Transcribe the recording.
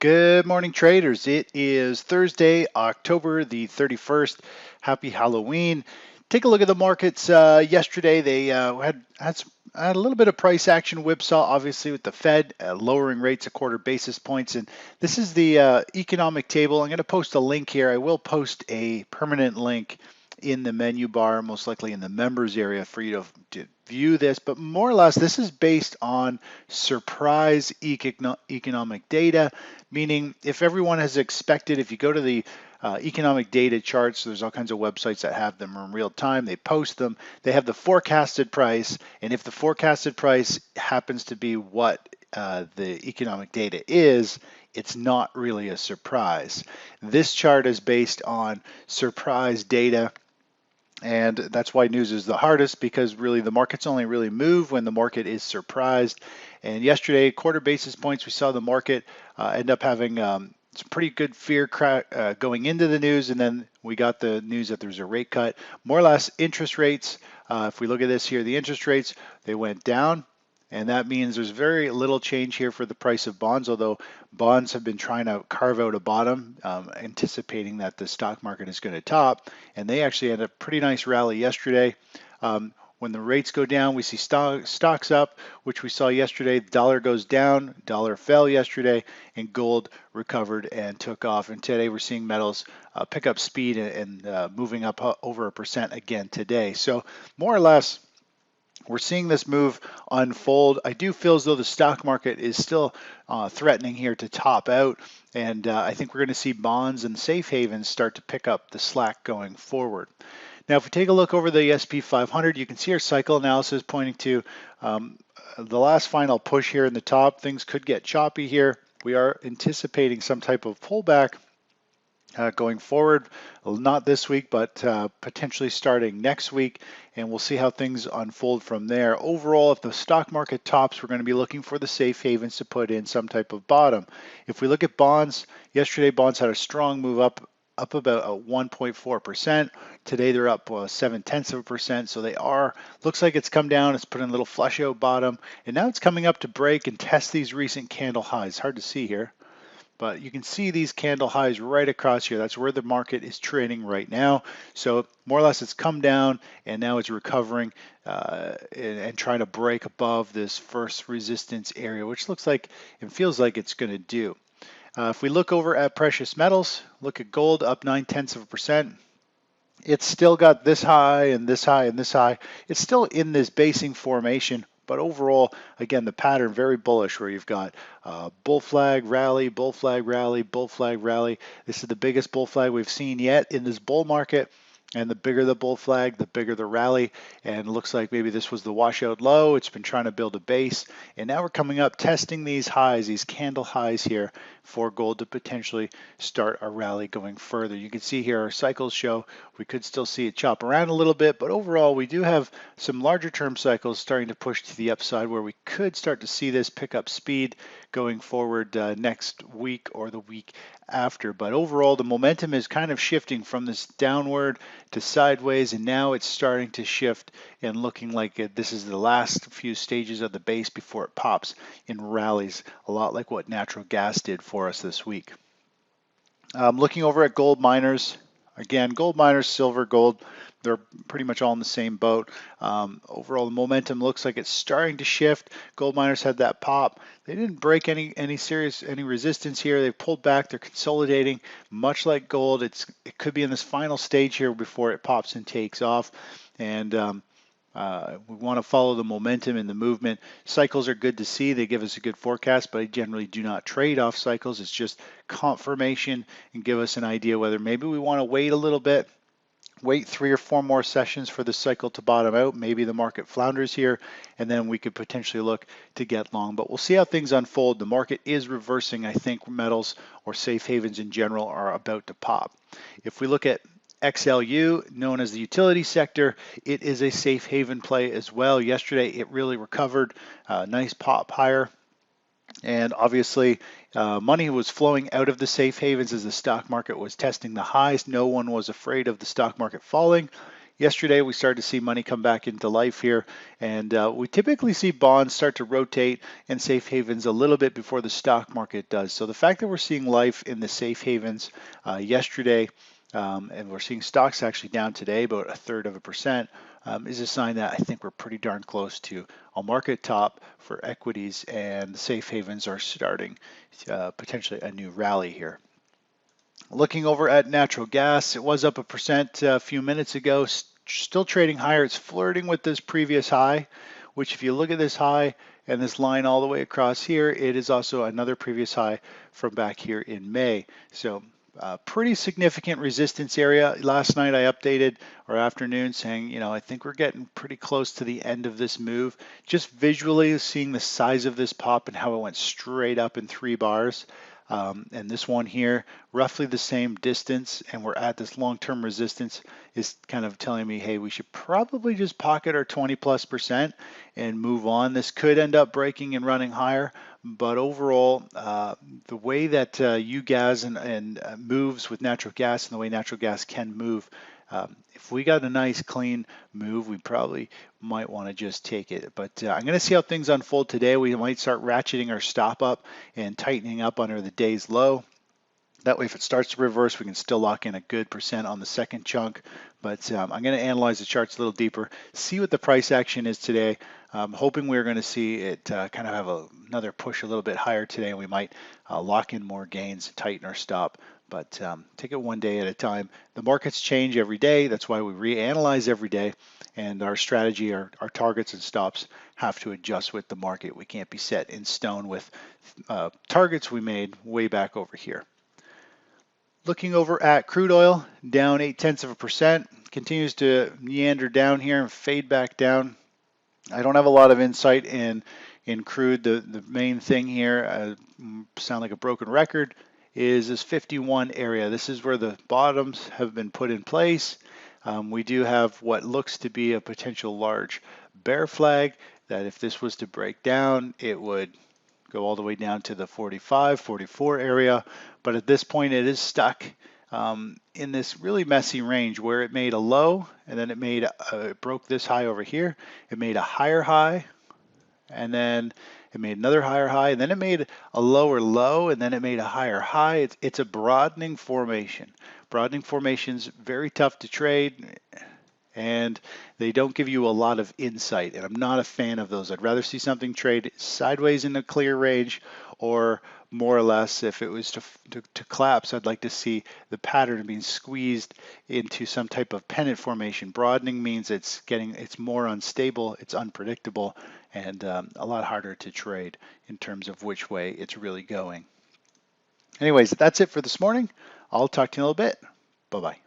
Good morning, traders. It is Thursday, October the 31st. Happy Halloween. Take a look at the markets. Yesterday, they had a little bit of price action whipsaw, obviously, with the Fed lowering rates a quarter basis points. And this is the economic table. I'm going to post a link here. I will post a permanent link in the menu bar, most likely in the members area for you to view this. But more or less, this is based on surprise economic data, meaning if everyone has expected, if you go to the economic data charts, there's all kinds of websites that have them in real time. They post them. They have the forecasted price, and if the forecasted price happens to be what the economic data is, it's not really a surprise. This chart is based on surprise data, and that's why news is the hardest, because really the markets only really move when the market is surprised. And yesterday, quarter basis points, we saw the market end up having some pretty good fear going into the news, and then we got the news that there's a rate cut. More or less, interest rates, if we look at this here, the interest rates, they went down. And that means there's very little change here for the price of bonds, although bonds have been trying to carve out a bottom, anticipating that the stock market is going to top. And they actually had a pretty nice rally yesterday. When the rates go down, we see stocks up, which we saw yesterday. The dollar goes down, dollar fell yesterday, and gold recovered and took off. And today we're seeing metals pick up speed and moving up over 1% again today. So more or less, we're seeing this move unfold. I do feel as though the stock market is still threatening here to top out, and I think we're going to see bonds and safe havens start to pick up the slack going forward. Now, if we take a look over the S&P 500, you can see our cycle analysis pointing to the last final push here in the top. Things could get choppy here. We are anticipating some type of pullback going forward, not this week, but potentially starting next week, and we'll see how things unfold from there. Overall, if the stock market tops, we're going to be looking for the safe havens to put in some type of bottom. If we look at bonds, yesterday bonds had a strong move up about 1.4%. Today they're up 0.7%, so they are, looks like it's come down, it's put in a little flush out bottom, and now it's coming up to break and test these recent candle highs. Hard to see here, but you can see these candle highs right across here. That's where the market is trading right now. So more or less it's come down and now it's recovering and trying to break above this first resistance area, which looks like and feels like it's going to do. If we look over at precious metals, look at gold up 0.9%. It's still got this high and this high and this high. It's still in this basing formation, but overall, again, the pattern very bullish, where you've got bull flag rally, bull flag rally, bull flag rally. This is the biggest bull flag we've seen yet in this bull market. And the bigger the bull flag, the bigger the rally. And it looks like maybe this was the washout low. It's been trying to build a base. And now we're coming up testing these highs, these candle highs here, for gold to potentially start a rally going further. You can see here our cycles show we could still see it chop around a little bit, but overall we do have some larger term cycles starting to push to the upside, where we could start to see this pick up speed going forward next week or the week after. But overall, the momentum is kind of shifting from this downward to sideways, and now it's starting to shift and looking like this is the last few stages of the base before it pops in rallies, a lot like what natural gas did for us this week. Looking over at gold miners, again, gold miners, silver, gold, they're pretty much all in the same boat. Overall, the momentum looks like it's starting to shift. Gold miners had that pop. They didn't break any resistance here. They pulled back. They're consolidating, much like gold. It could be in this final stage here before it pops and takes off. And we want to follow the momentum and the movement. Cycles are good to see. They give us a good forecast, but I generally do not trade off cycles. It's just confirmation and give us an idea whether maybe we want to wait a little bit, wait 3 or 4 more sessions for the cycle to bottom out. Maybe the market flounders here, and then we could potentially look to get long. But we'll see how things unfold. The market is reversing. I think metals or safe havens in general are about to pop. If we look at XLU, known as the utility sector, it is a safe haven play as well. Yesterday, it really recovered, nice pop higher. And obviously, money was flowing out of the safe havens as the stock market was testing the highs. No one was afraid of the stock market falling. Yesterday, we started to see money come back into life here, and we typically see bonds start to rotate and safe havens a little bit before the stock market does. So the fact that we're seeing life in the safe havens yesterday, and we're seeing stocks actually down today about a third of a percent, is a sign that I think we're pretty darn close to a market top for equities, and the safe havens are starting potentially a new rally here. Looking over at natural gas, it was up a percent a few minutes ago, still trading higher. It's flirting with this previous high, which if you look at this high and this line all the way across here, it is also another previous high from back here in May. So pretty significant resistance area. Last night I updated our afternoon saying, I think we're getting pretty close to the end of this move. Just visually seeing the size of this pop and how it went straight up in 3 bars. And this one here, roughly the same distance, and we're at this long-term resistance, is kind of telling me, hey, we should probably just pocket our 20+% and move on. This could end up breaking and running higher, but overall, the way that UGAS and moves with natural gas and the way natural gas can move, if we got a nice clean move, we probably might want to just take it. But I'm going to see how things unfold today. We might start ratcheting our stop up and tightening up under the day's low. That way, if it starts to reverse, we can still lock in a good percent on the second chunk. But I'm going to analyze the charts a little deeper, see what the price action is today. I'm hoping we're going to see it kind of have another push a little bit higher today, and we might lock in more gains and tighten our stop. But take it one day at a time. The markets change every day. That's why we reanalyze every day. And our strategy, our targets and stops have to adjust with the market. We can't be set in stone with targets we made way back over here. Looking over at crude oil, down 0.8%, continues to meander down here and fade back down. I don't have a lot of insight in crude. The main thing here, sound like a broken record, is this 51 area. This is where the bottoms have been put in place. We do have what looks to be a potential large bear flag that if this was to break down, it would go all the way down to the 45, 44 area. But at this point, it is stuck in this really messy range where it made a low and then it broke this high over here. It made a higher high and then it made another higher high and then it made a lower low and then it made a higher high. It's a broadening formation. Broadening formations, very tough to trade, and they don't give you a lot of insight, and I'm not a fan of those. I'd rather see something trade sideways in a clear range, or more or less if it was to collapse, I'd like to see the pattern being squeezed into some type of pennant formation. Broadening means it's more unstable, it's unpredictable, and a lot harder to trade in terms of which way it's really going. Anyways, that's it for this morning. I'll talk to you in a little bit. Bye-bye.